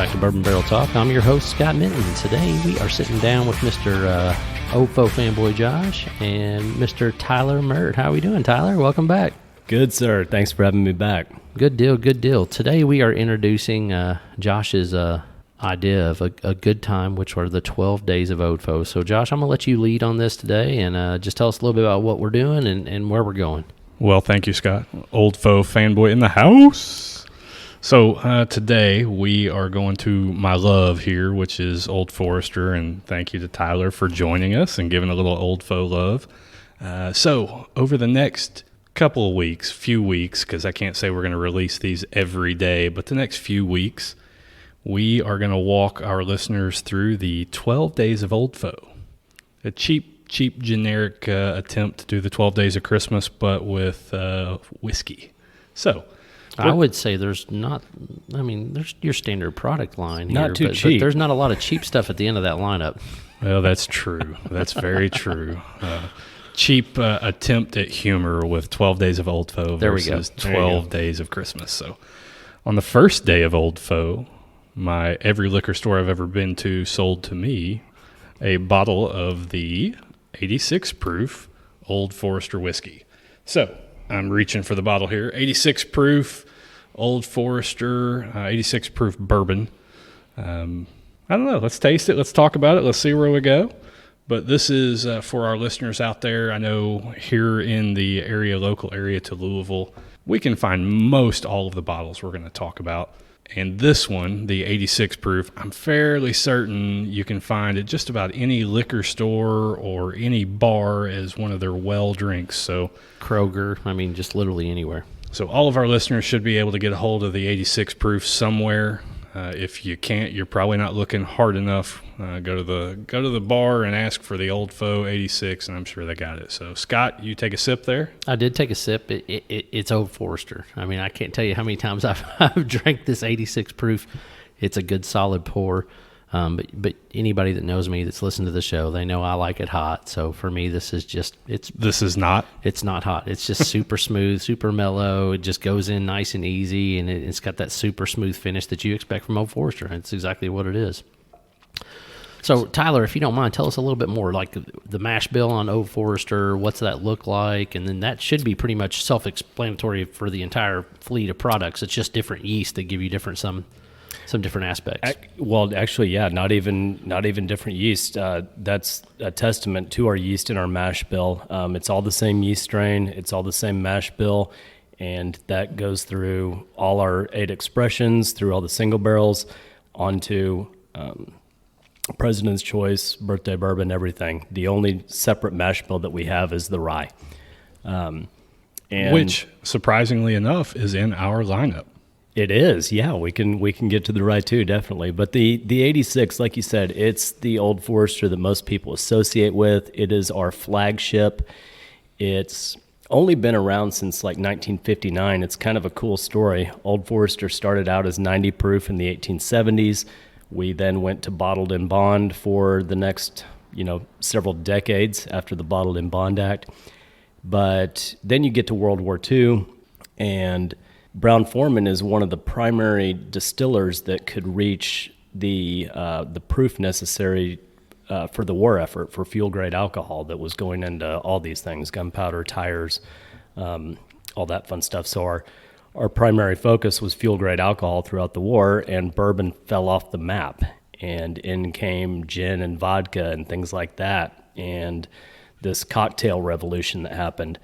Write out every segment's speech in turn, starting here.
back to Bourbon Barrel Talk. I'm your host, Scott Minton. Today we are sitting down with Mr. OFO Fanboy Josh and Mr. Tyler Mirt. How are we doing, Tyler? Welcome back. Good, sir. Thanks for having me back. Good deal, good deal. Today we are introducing Josh's idea of a good time, which are the 12 days of OFO. So, Josh, I'm going to let you lead on this today and just tell us a little bit about what we're doing and where we're going. Well, thank you, Scott. Old Foe Fanboy in the house. So today we are going to my love here, which is Old Forester, and thank you to Tyler for joining us and giving a little Old Foe love. So over the next couple of weeks, few weeks, because I can't say we're going to release these every day, but the next few weeks, we are going to walk our listeners through the 12 days of Old Foe. A cheap, generic attempt to do the 12 days of Christmas, but with whiskey. So I would say there's your standard product line here. Not too cheap. But there's not a lot of cheap stuff at the end of that lineup. Well, that's true. That's very true. Cheap attempt at humor with 12 days of Old Foe versus 12 days of Christmas. So on the first day of Old Foe, every liquor store I've ever been to sold to me a bottle of the 86 proof Old Forester whiskey. So I'm reaching for the bottle here. 86 proof Old Forester, 86 proof bourbon. I don't know. Let's taste it. Let's talk about it. Let's see where we go. But this is for our listeners out there. I know here in the local area to Louisville, we can find most all of the bottles we're going to talk about. And this one, the 86 proof, I'm fairly certain you can find at just about any liquor store or any bar as one of their well drinks. So Kroger, just literally anywhere. So all of our listeners should be able to get a hold of the 86 proof somewhere. If you can't, you're probably not looking hard enough. Go to the bar and ask for the Old Foe 86, and I'm sure they got it. So, Scott, you take a sip there? I did take a sip. It's Old Forester. I can't tell you how many times I've drank this 86 proof. It's a good solid pour. But anybody that knows me that's listened to the show, they know I like it hot. So for me, this is not hot. It's just super smooth, super mellow. It just goes in nice and easy, and it's got that super smooth finish that you expect from Old Forester. It's exactly what it is. So Tyler, if you don't mind, tell us a little bit more, like the mash bill on Old Forester. What's that look like? And then that should be pretty much self-explanatory for the entire fleet of products. It's just different yeast that give you some different aspects. Well, actually, yeah, not even different yeast. That's a testament to our yeast in our mash bill. It's all the same yeast strain. It's all the same mash bill, and that goes through all our 8 expressions, through all the single barrels, onto President's Choice, Birthday Bourbon, everything. The only separate mash bill that we have is the rye, which, surprisingly enough, is in our lineup. It is, yeah. We can get to the rye too, definitely. But the 86, like you said, it's the Old Forester that most people associate with. It is our flagship. It's only been around since like 1959. It's kind of a cool story. Old Forester started out as 90 proof in the 1870s. We then went to bottled in bond for the next, several decades after the Bottled in Bond Act. But then you get to World War II, and Brown-Forman is one of the primary distillers that could reach the proof necessary for the war effort for fuel-grade alcohol that was going into all these things, gunpowder, tires, all that fun stuff. So our primary focus was fuel-grade alcohol throughout the war, and bourbon fell off the map. And in came gin and vodka and things like that, and this cocktail revolution that happened.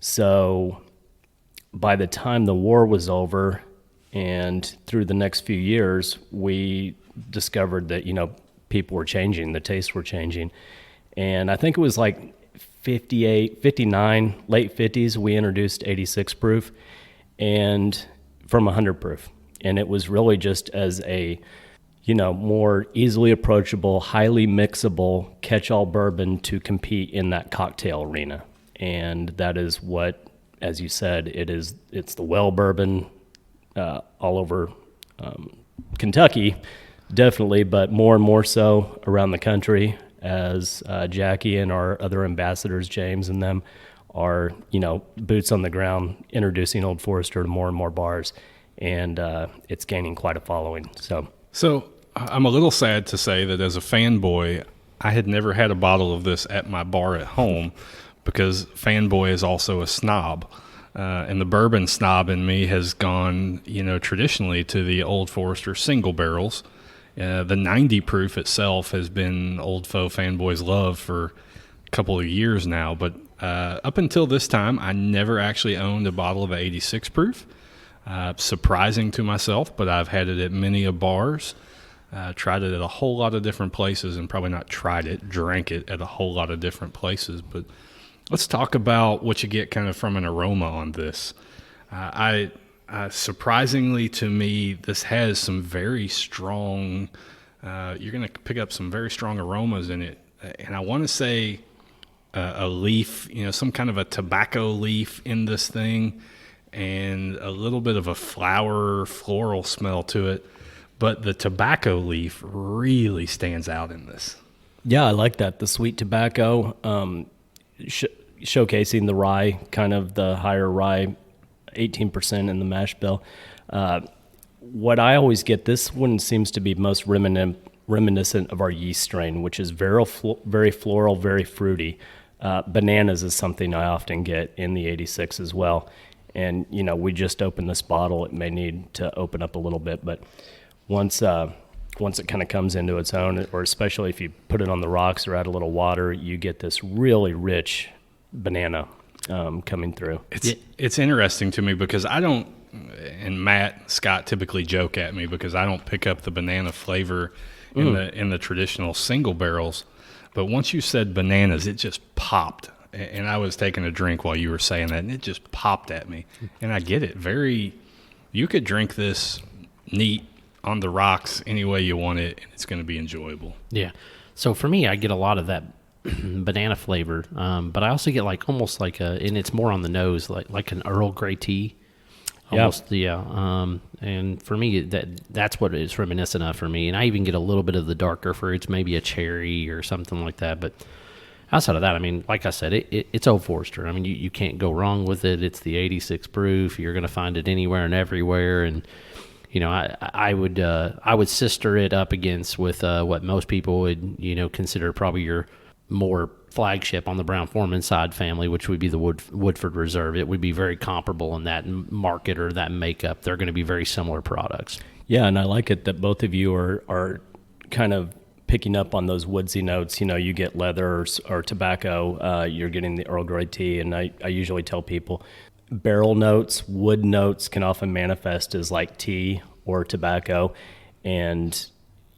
So by the time the war was over and through the next few years, we discovered that, people were changing, the tastes were changing. And I think it was like 58, 59, late 50s, we introduced 86 proof and from 100 proof. And it was really just as a, more easily approachable, highly mixable catch-all bourbon to compete in that cocktail arena. And that is what, as you said, it's the well bourbon all over Kentucky, definitely, but more and more so around the country as Jackie and our other ambassadors, James and them, are, boots on the ground, introducing Old Forester to more and more bars, and it's gaining quite a following. So I'm a little sad to say that as a fanboy, I had never had a bottle of this at my bar at home because fanboy is also a snob. And the bourbon snob in me has gone, traditionally to the Old Forester single barrels. The 90 proof itself has been Old Foe fanboy's love for a couple of years now. But up until this time, I never actually owned a bottle of 86 proof. Surprising to myself, but I've had it at many bars. Tried it at a whole lot of different places, and probably not tried it, drank it at a whole lot of different places. But let's talk about what you get kind of from an aroma on this. Surprisingly to me, this has some very strong, you're going to pick up some very strong aromas in it. And I want to say a leaf, some kind of a tobacco leaf in this thing, and a little bit of a floral smell to it. But the tobacco leaf really stands out in this. Yeah, I like that. The sweet tobacco, showcasing the rye, kind of the higher rye, 18% in the mash bill. What I always get, this one seems to be most reminiscent of our yeast strain, which is very floral, very fruity. Bananas is something I often get in the 86 as well. And, we just opened this bottle. It may need to open up a little bit, but once it kind of comes into its own, or especially if you put it on the rocks or add a little water, you get this really rich banana coming through. It's interesting to me because I don't, and Scott typically joke at me because I don't pick up the banana flavor in the traditional single barrels. But once you said bananas, it just popped. And I was taking a drink while you were saying that, and it just popped at me. And I get it. You could drink this neat on the rocks any way you want it, and it's going to be enjoyable. Yeah. So for me, I get a lot of that banana flavor, but I also get almost like and it's more on the nose, like an Earl Grey tea. Almost, yeah. And for me, that's what it's reminiscent of for me. And I even get a little bit of the darker fruits, maybe a cherry or something like that, but outside of that, I mean, like I said, it's Old Forester. I mean, you can't go wrong with it. It's the 86 proof. You're going to find it anywhere and everywhere. And, I would sister it up against with what most people would, consider probably your more flagship on the Brown-Forman side family, which would be the Woodford Reserve. It would be very comparable in that market or that makeup. They're going to be very similar products. Yeah, and I like it that both of you are kind of picking up on those woodsy notes. You get leather or tobacco, you're getting the Earl Grey tea, and I usually tell people barrel notes, wood notes can often manifest as like tea or tobacco, and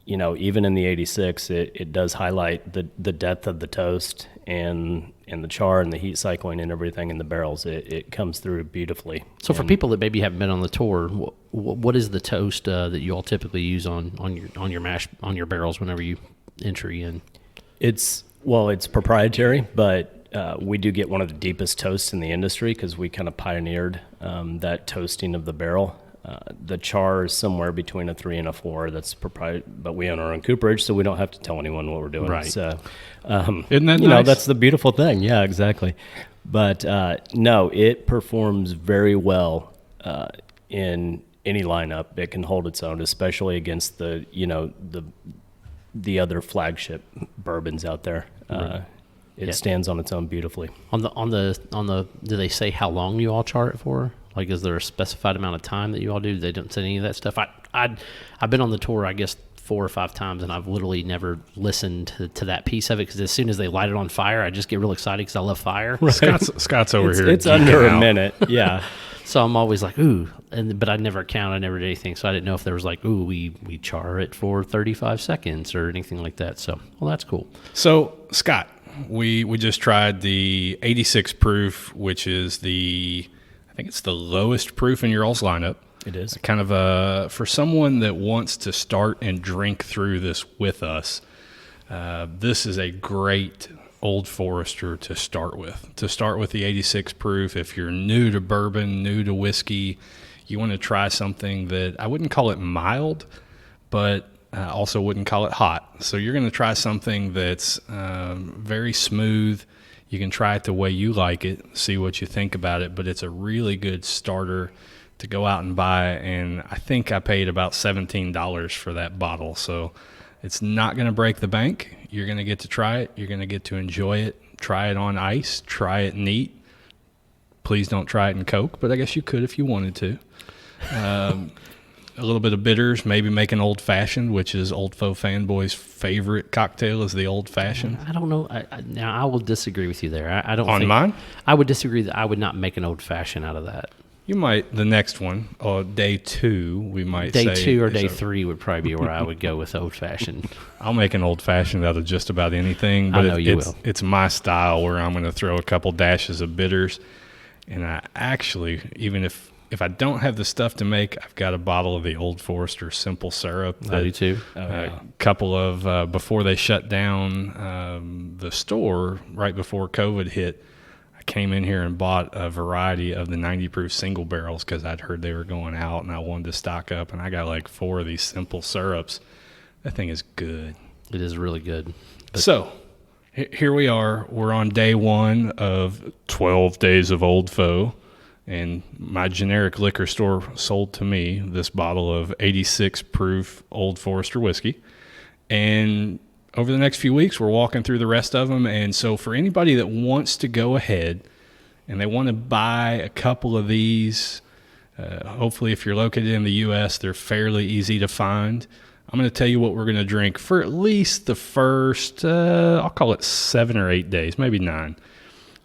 even in the 86, it does highlight the depth of the toast and the char and the heat cycling and everything in the barrels. It comes through beautifully. So for people that maybe haven't been on the tour, what is the toast that you all typically use on your barrels whenever you entry in? It's proprietary, but we do get one of the deepest toasts in the industry because we kind of pioneered that toasting of the barrel. The char is somewhere between a 3 and a 4. That's proprietary, but we own our own cooperage, so we don't have to tell anyone what we're doing. Right. So, isn't that nice? That's the beautiful thing. Yeah, exactly. But no, it performs very well in any lineup. It can hold its own, especially against the other flagship bourbons out there. Right. It stands on its own beautifully. On the do they say how long you all char it for? Like, is there a specified amount of time that you all do? They don't say any of that stuff. I've been on the tour, I guess, 4 or 5 times, and I've literally never listened to that piece of it because as soon as they light it on fire, I just get real excited because I love fire. Right. Scott's over here. It's under a minute. Yeah. So I'm always like, ooh, but I never count. I never did anything. So I didn't know if there was like, ooh, we char it for 35 seconds or anything like that. So, well, that's cool. So, Scott, we just tried the 86 proof, which is I think it's the lowest proof in your all's lineup. It is. Kind of for someone that wants to start and drink through this with us, this is a great Old Forester to start with. To start with the 86 proof, if you're new to bourbon, new to whiskey, you want to try something that I wouldn't call it mild, but also wouldn't call it hot. So you're going to try something that's very smooth. You can try it the way you like it, see what you think about it, but it's a really good starter to go out and buy, and I think I paid about $17 for that bottle. So it's not going to break the bank. You're going to get to try it. You're going to get to enjoy it. Try it on ice. Try it neat. Please don't try it in Coke, but I guess you could if you wanted to. A little bit of bitters, maybe make an old fashioned, which is Old Foe fanboy's favorite cocktail is the old fashioned. I don't know. Now I will disagree with you there. I don't. On think, mine, I would disagree that I would not make an old fashioned out of that. You might the next one, or day 2, we might day say. Day 2 or day 3 would probably be where I would go with old fashioned. I'll make an old fashioned out of just about anything, but I know you will. It's my style where I'm going to throw a couple dashes of bitters, and I actually, even if I don't have the stuff to make, I've got a bottle of the Old Forester simple syrup. I do too. A couple of, before they shut down the store, right before COVID hit, I came in here and bought a variety of the 90 proof single barrels because I'd heard they were going out and I wanted to stock up. And I got like 4 of these simple syrups. That thing is good. It is really good. So here we are. We're on day 1 of 12 days of Old Foe. And my generic liquor store sold to me this bottle of 86 proof Old Forester whiskey. And over the next few weeks, we're walking through the rest of them. And so for anybody that wants to go ahead and they want to buy a couple of these, hopefully if you're located in the U.S., they're fairly easy to find. I'm going to tell you what we're going to drink for at least the first, I'll call it 7 or 8 days, maybe 9.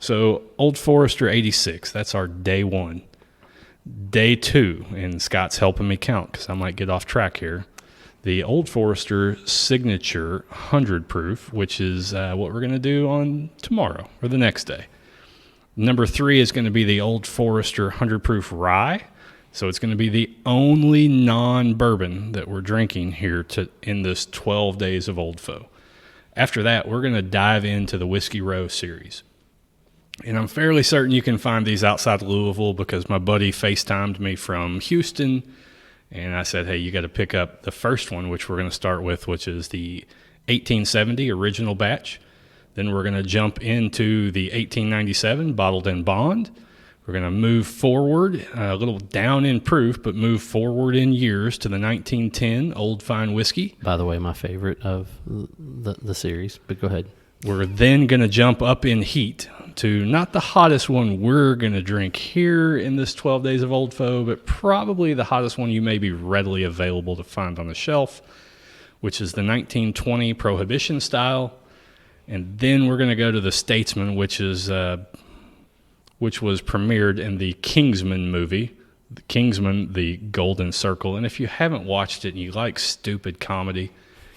So Old Forester 86, that's our day 1. Day 2, and Scott's helping me count because I might get off track here. The Old Forester Signature 100 proof, which is what we're going to do on tomorrow or the next day. Number 3 is going to be the Old Forester 100 proof rye. So it's going to be the only non-bourbon that we're drinking here in this 12 days of Old Foe. After that, we're going to dive into the Whiskey Row series. And I'm fairly certain you can find these outside Louisville because my buddy FaceTimed me from Houston. And I said, hey, you got to pick up the first one, which we're going to start with, which is the 1870 original batch. Then we're going to jump into the 1897 bottled in bond. We're going to move forward, a little down in proof, but move forward in years to the 1910 Old Fine Whiskey. By the way, my favorite of the series, but go ahead. We're then going to jump up in heat to not the hottest one we're going to drink here in this 12 days of Old Foe, but probably the hottest one you may be readily available to find on the shelf, which is the 1920 Prohibition style. And then we're going to go to the Statesman, which was premiered in the Kingsman movie. The Kingsman, the Golden Circle. And if you haven't watched it and you like stupid comedy,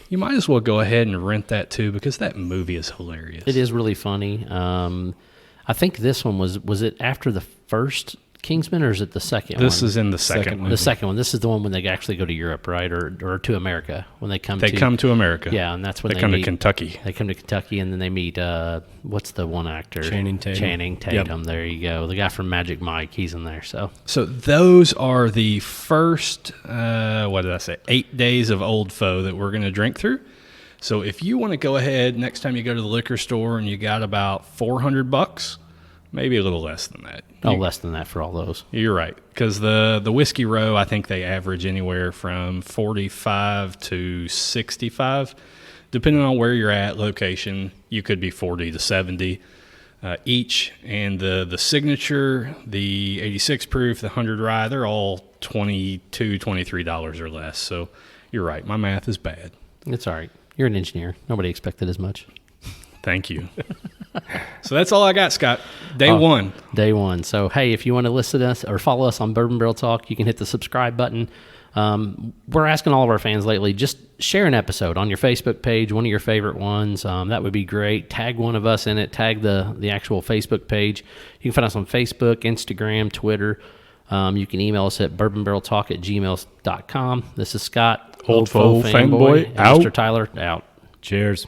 you might as well go ahead and rent that too because that movie is hilarious. It is really funny. I think this one was it after the first Kingsman or is it the second one? This is in the second one. The second one. This is the one when they actually go to Europe, right? Or to America when they come come to America. Yeah, and that's when they come to Kentucky. They come to Kentucky and then they meet what's the one actor? Channing Tatum. Yep. There you go. The guy from Magic Mike, he's in there. So those are the first 8 days of Old Foe that we're going to drink through. So if you want to go ahead next time you go to the liquor store and you got about $400, maybe a little less than that. Less than that for all those. You're right, because the Whiskey Row, I think they average anywhere from 45 to 65, depending on where you're at, location. You could be 40 to 70 each, and the Signature, the 86 proof, the 100 rye, they're all $22, $23 or less. So you're right, my math is bad. It's all right. You're an engineer. Nobody expected as much. Thank you. So that's all I got, Scott. Day 1. Day 1. So, hey, if you want to listen to us or follow us on Bourbon Barrel Talk, you can hit the subscribe button. We're asking all of our fans lately, just share an episode on your Facebook page, one of your favorite ones. That would be great. Tag one of us in it. Tag the actual Facebook page. You can find us on Facebook, Instagram, Twitter. You can email us at bourbonbarreltalk@gmail.com. This is Scott, Old Foe fanboy, out. Mr. Tyler, out. Cheers.